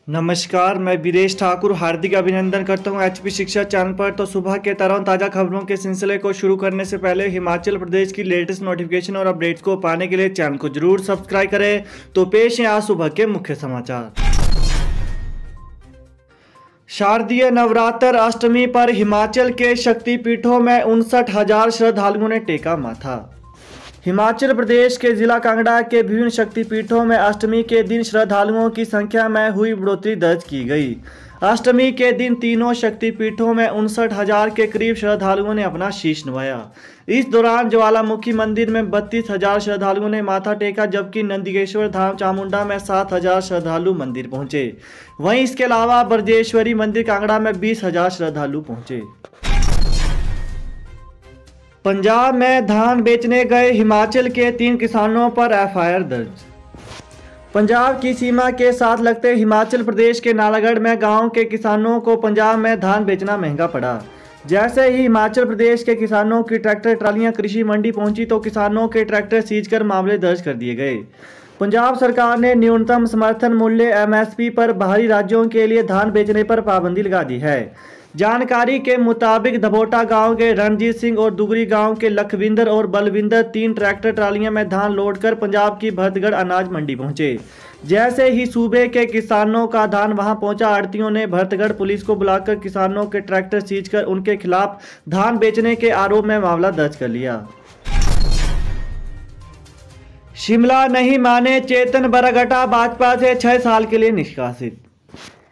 नमस्कार, मैं वीरेश ठाकुर हार्दिक अभिनंदन करता हूं एचपी शिक्षा चैनल पर। तो सुबह के ताज़ा खबरों के सिलसिले को शुरू करने से पहले हिमाचल प्रदेश की लेटेस्ट नोटिफिकेशन और अपडेट्स को पाने के लिए चैनल को जरूर सब्सक्राइब करें। तो पेश है आज सुबह के मुख्य समाचार। शारदीय नवरात्र अष्टमी पर हिमाचल के शक्तिपीठों में 59,000 श्रद्धालुओं ने टेका माथा। हिमाचल प्रदेश के जिला कांगड़ा के विभिन्न शक्तिपीठों में अष्टमी के दिन श्रद्धालुओं की संख्या में हुई बढ़ोतरी दर्ज की गई। अष्टमी के दिन तीनों शक्तिपीठों में 59,000 के करीब श्रद्धालुओं ने अपना शीश नवाया। इस दौरान ज्वालामुखी मंदिर में 32,000 श्रद्धालुओं ने माथा टेका, जबकि नंदिकेश्वर धाम चामुंडा में 7,000 श्रद्धालु मंदिर पहुंचे। वहीं इसके अलावा ब्रजेश्वरी मंदिर कांगड़ा में 20,000 श्रद्धालु पहुंचे। पंजाब में धान बेचने गए हिमाचल के 3 किसानों पर एफआईआर दर्ज। पंजाब की सीमा के साथ लगते हिमाचल प्रदेश के नालागढ़ में गांव के किसानों को पंजाब में धान बेचना महंगा पड़ा। जैसे ही हिमाचल प्रदेश के किसानों की ट्रैक्टर ट्रालियां कृषि मंडी पहुंची तो किसानों के ट्रैक्टर सीज कर मामले दर्ज कर दिए गए। पंजाब सरकार ने न्यूनतम समर्थन मूल्य एमएसपी पर बाहरी राज्यों के लिए धान बेचने पर पाबंदी लगा दी है। जानकारी के मुताबिक धबोटा गांव के रणजीत सिंह और दुगरी गांव के लखविंदर और बलविंदर 3 ट्रैक्टर ट्रालियों में धान लोडकर पंजाब की भरतगढ़ अनाज मंडी पहुंचे। जैसे ही सूबे के किसानों का धान वहां पहुंचा, आड़तियों ने भरतगढ़ पुलिस को बुलाकर किसानों के ट्रैक्टर सीज कर उनके खिलाफ धान बेचने के आरोप में मामला दर्ज कर लिया। शिमला नहीं माने चेतन बरगटा, भाजपा से 6 साल के लिए निष्कासित।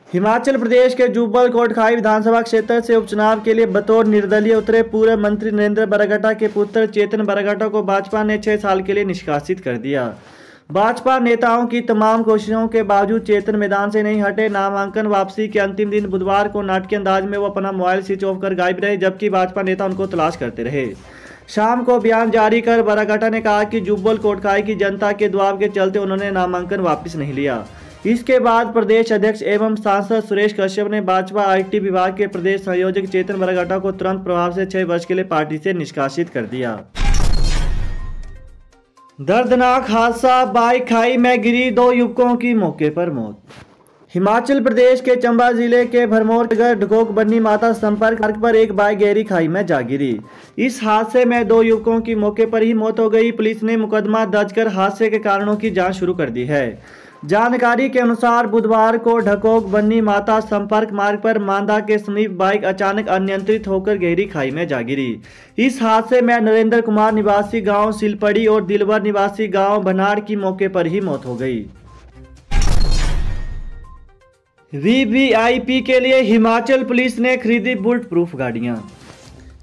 हिमाचल प्रदेश के जुब्बल कोटखाई विधानसभा क्षेत्र से उपचुनाव के लिए बतौर निर्दलीय उतरे पूर्व मंत्री नरेंद्र बरगटा के पुत्र चेतन बरगटा को भाजपा ने 6 साल के लिए निष्कासित कर दिया। भाजपा नेताओं की तमाम कोशिशों के बावजूद चेतन मैदान से नहीं हटे। नामांकन वापसी के अंतिम दिन बुधवार को नाटकीय अंदाज में वो अपना मोबाइल स्विच ऑफ कर गायब रहे, जबकि भाजपा नेता उनको तलाश करते रहे। शाम को बयान जारी कर बरगटा ने कहा कि जुब्बल कोटखाई की जनता के दबाव के चलते उन्होंने नामांकन वापस नहीं लिया। इसके बाद प्रदेश अध्यक्ष एवं सांसद सुरेश कश्यप ने भाजपा आईटी विभाग के प्रदेश संयोजक चेतन बरगटा को तुरंत प्रभाव से 6 वर्ष के लिए पार्टी से निष्कासित कर दिया। दर्दनाक हादसा, बाइक खाई में गिरी, 2 युवकों की मौके पर मौत। हिमाचल प्रदेश के चंबा जिले के भरमौर ढकोक बन्नी माता संपर्क मार्ग पर एक बाइक गहरी खाई में जा गिरी। इस हादसे में 2 युवकों की मौके पर ही मौत हो गई। पुलिस ने मुकदमा दर्ज कर हादसे के कारणों की जांच शुरू कर दी है। जानकारी के अनुसार बुधवार को ढकोक बन्नी माता संपर्क मार्ग पर मांदा के समीप बाइक अचानक अनियंत्रित होकर गहरी खाई में जा गिरी। इस हादसे में नरेंद्र कुमार निवासी गांव सिलपड़ी और दिलवर निवासी गांव भनाड़ की मौके पर ही मौत हो गई। वीवीआईपी के लिए हिमाचल पुलिस ने खरीदी बुलेट प्रूफ गाड़ियां।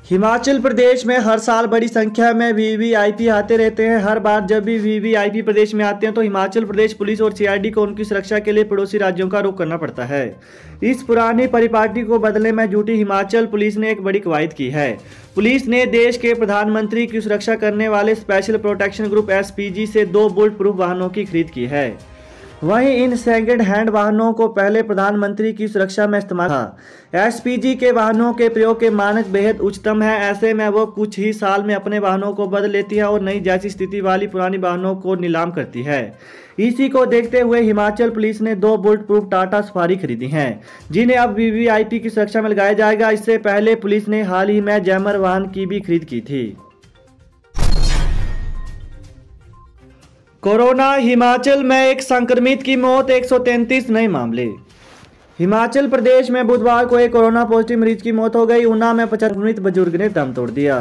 हिमाचल प्रदेश में हर साल बड़ी संख्या में वीवीआईपी आते रहते हैं। हर बार जब भी वीवीआईपी प्रदेश में आते हैं तो हिमाचल प्रदेश पुलिस और सीआईडी को उनकी सुरक्षा के लिए पड़ोसी राज्यों का रुख करना पड़ता है। इस पुरानी परिपाटी को बदलने में जुटी हिमाचल पुलिस ने एक बड़ी कवायद की है। पुलिस ने देश के प्रधानमंत्री की सुरक्षा करने वाले स्पेशल प्रोटेक्शन ग्रुप एसपीजी से 2 बुलेट प्रूफ वाहनों की खरीद की है। वहीं इन सेकंड हैंड वाहनों को पहले प्रधानमंत्री की सुरक्षा में इस्तेमाल था। एसपीजी के वाहनों के प्रयोग के मानक बेहद उच्चतम है। ऐसे में वो कुछ ही साल में अपने वाहनों को बदल लेती है और नई जैसी स्थिति वाली पुरानी वाहनों को नीलाम करती है। इसी को देखते हुए हिमाचल पुलिस ने 2 बुलेट प्रूफ टाटा सफारी खरीदी हैं, जिन्हें अब वीवीआईपी की सुरक्षा में लगाया जाएगा। इससे पहले पुलिस ने हाल ही में जैमर वाहन की भी खरीद की थी। कोरोना, हिमाचल में एक संक्रमित की मौत, 133 नए मामले। हिमाचल प्रदेश में बुधवार को एक कोरोना पॉजिटिव मरीज की मौत हो गई। ऊना में 50 संक्रमित बुजुर्ग ने दम तोड़ दिया।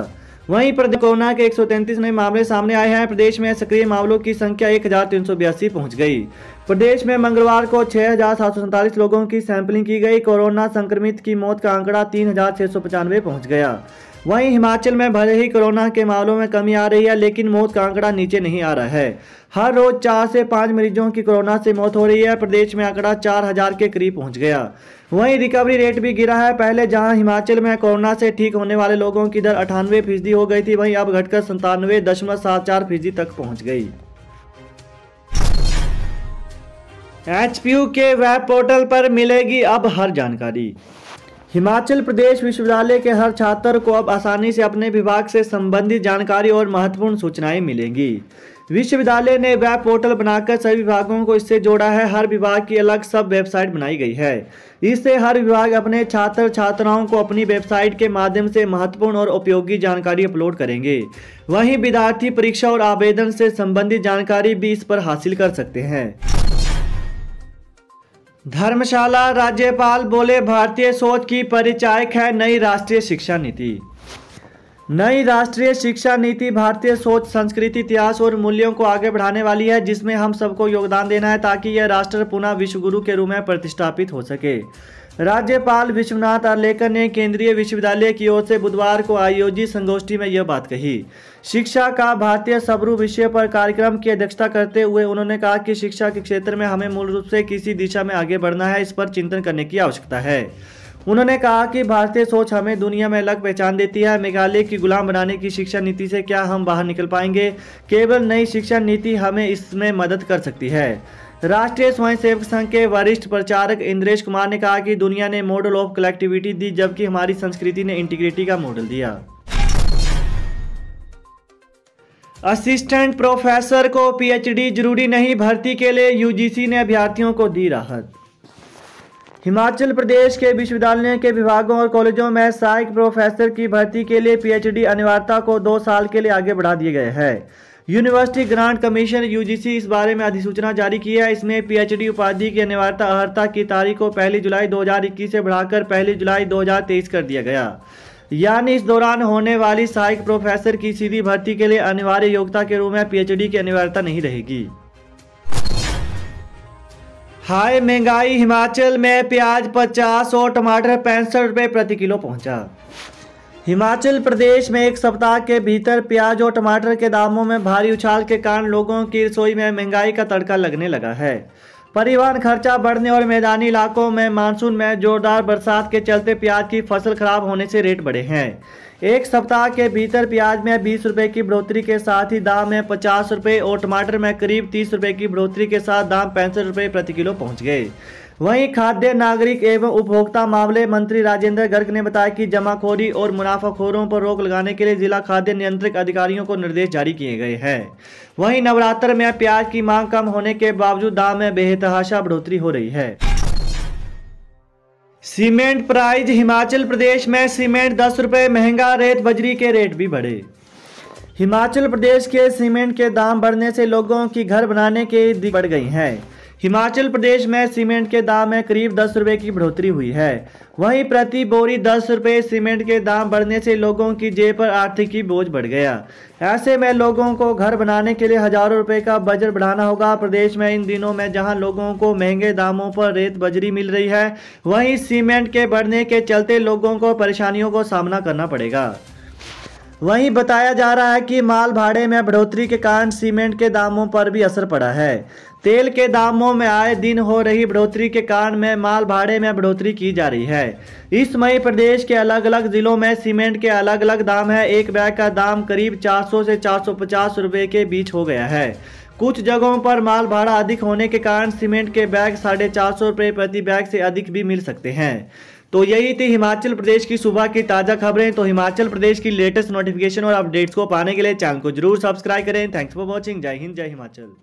वहीं प्रदेश कोरोना के 133 नए मामले सामने आए हैं। प्रदेश में सक्रिय मामलों की संख्या 1382 पहुंच गई। प्रदेश में मंगलवार को 6747 लोगों की सैंपलिंग की गई। कोरोना संक्रमित की मौत का आंकड़ा 3695 पहुंच गया। वहीं हिमाचल में भले ही कोरोना के मामलों में कमी आ रही है, लेकिन मौत का आंकड़ा नीचे नहीं आ रहा है। हर रोज 4 से 5 मरीजों की कोरोना से मौत हो रही है। प्रदेश में आंकड़ा 4000 के करीब पहुंच गया। वहीं रिकवरी रेट भी गिरा है। पहले जहां हिमाचल में कोरोना से ठीक होने वाले लोगों की दर 98% हो गई थी, वहीं अब घटकर 97.74% तक पहुंच गई। एचपीयू के वेब पोर्टल पर मिलेगी अब हर जानकारी। हिमाचल प्रदेश विश्वविद्यालय के हर छात्र को अब आसानी से अपने विभाग से संबंधित जानकारी और महत्वपूर्ण सूचनाएं मिलेंगी। विश्वविद्यालय ने वेब पोर्टल बनाकर सभी विभागों को इससे जोड़ा है। हर विभाग की अलग सब वेबसाइट बनाई गई है। इससे हर विभाग अपने छात्र छात्राओं को अपनी वेबसाइट के माध्यम से महत्वपूर्ण और उपयोगी जानकारी अपलोड करेंगे। वहीं विद्यार्थी परीक्षा और आवेदन से संबंधित जानकारी भी इस पर हासिल कर सकते हैं। धर्मशाला राज्यपाल बोले, भारतीय सोच की परिचायक है नई राष्ट्रीय शिक्षा नीति। नई राष्ट्रीय शिक्षा नीति भारतीय सोच, संस्कृति, इतिहास और मूल्यों को आगे बढ़ाने वाली है, जिसमें हम सबको योगदान देना है ताकि यह राष्ट्र पुनः विश्वगुरु के रूप में प्रतिष्ठापित हो सके। राज्यपाल विश्वनाथ आर्लेकर ने केंद्रीय विश्वविद्यालय की ओर से बुधवार को आयोजित संगोष्ठी में यह बात कही। शिक्षा का भारतीय स्वरूप विषय पर कार्यक्रम की अध्यक्षता करते हुए उन्होंने कहा कि शिक्षा के क्षेत्र में हमें मूल रूप से किसी दिशा में आगे बढ़ना है, इस पर चिंतन करने की आवश्यकता है। उन्होंने कहा कि भारतीय सोच हमें दुनिया में अलग पहचान देती है। मेघालय की गुलाम बनाने की शिक्षा नीति से क्या हम बाहर निकल पाएंगे? केवल नई शिक्षा नीति हमें इसमें मदद कर सकती है। राष्ट्रीय स्वयंसेवक संघ के वरिष्ठ प्रचारक इंद्रेश कुमार ने कहा कि दुनिया ने मॉडल ऑफ कलेक्टिविटी दी, जबकि हमारी संस्कृति ने इंटीग्रिटी का मॉडल दिया। असिस्टेंट प्रोफेसर को पीएचडी जरूरी नहीं, भर्ती के लिए यूजीसी ने अभ्यर्थियों को दी राहत। हिमाचल प्रदेश के विश्वविद्यालयों के विभागों और कॉलेजों में सहायक प्रोफेसर की भर्ती के लिए पीएचडी अनिवार्यता को 2 साल के लिए आगे बढ़ा दिए गए हैं। यूनिवर्सिटी ग्रांट कमीशन यूजीसी इस बारे में अधिसूचना जारी की है। इसमें पीएचडी उपाधि की अनिवार्यता अर्हता की तारीख को 1 जुलाई 2021 से बढ़ाकर 1 जुलाई 2023 कर दिया गया। यानी इस दौरान होने वाली सहायक प्रोफेसर की सीधी भर्ती के लिए अनिवार्य योग्यता के रूप में पीएचडी की अनिवार्यता नहीं रहेगी। हाई महंगाई, हिमाचल में प्याज 50 और टमाटर 65 रुपये प्रति किलो पहुंचा। हिमाचल प्रदेश में एक सप्ताह के भीतर प्याज और टमाटर के दामों में भारी उछाल के कारण लोगों की रसोई में महंगाई का तड़का लगने लगा है। परिवहन खर्चा बढ़ने और मैदानी इलाकों में मानसून में जोरदार बरसात के चलते प्याज की फसल खराब होने से रेट बढ़े हैं। एक सप्ताह के भीतर प्याज में 20 रुपये की बढ़ोतरी के साथ ही दाम में 50 रुपये और टमाटर में करीब 30 रुपये की बढ़ोतरी के साथ दाम 65 रुपये प्रति किलो पहुंच गए। वहीं खाद्य नागरिक एवं उपभोक्ता मामले मंत्री राजेंद्र गर्ग ने बताया कि जमाखोरी और मुनाफाखोरों पर रोक लगाने के लिए जिला खाद्य नियंत्रक अधिकारियों को निर्देश जारी किए गए हैं। वहीं नवरात्र में प्याज की मांग कम होने के बावजूद दाम में बेतहाशा बढ़ोतरी हो रही है। सीमेंट प्राइस, हिमाचल प्रदेश में सीमेंट 10 रुपये महंगा, रेत बजरी के रेट भी बढ़े। हिमाचल प्रदेश के सीमेंट के दाम बढ़ने से लोगों की घर बनाने की बढ़ गई हैं। हिमाचल प्रदेश में सीमेंट के दाम में करीब 10 रुपये की बढ़ोतरी हुई है। वहीं प्रति बोरी 10 रुपये सीमेंट के दाम बढ़ने से लोगों की जेब पर आर्थिक बोझ बढ़ गया। ऐसे में लोगों को घर बनाने के लिए हजारों रुपए का बजट बढ़ाना होगा। प्रदेश में इन दिनों में जहां लोगों को महंगे दामों पर रेत बजरी मिल रही है, वहीं सीमेंट के बढ़ने के चलते लोगों को परेशानियों को सामना करना पड़ेगा। वहीं बताया जा रहा है कि माल भाड़े में बढ़ोतरी के कारण सीमेंट के दामों पर भी असर पड़ा है। तेल के दामों में आए दिन हो रही बढ़ोतरी के कारण में माल भाड़े में बढ़ोतरी की जा रही है। इस मई प्रदेश के अलग अलग जिलों में सीमेंट के अलग अलग दाम है। एक बैग का दाम करीब 400 से 450 रुपए के बीच हो गया है। कुछ जगहों पर माल भाड़ा अधिक होने के कारण सीमेंट के बैग 450 रुपये प्रति बैग से अधिक भी मिल सकते हैं। तो यही थी हिमाचल प्रदेश की सुबह की ताज़ा खबरें। तो हिमाचल प्रदेश की लेटेस्ट नोटिफिकेशन और अपडेट्स को पाने के लिए चैनल को जरूर सब्सक्राइब करें। Thanks for watching. जय हिंद, जय हिमाचल।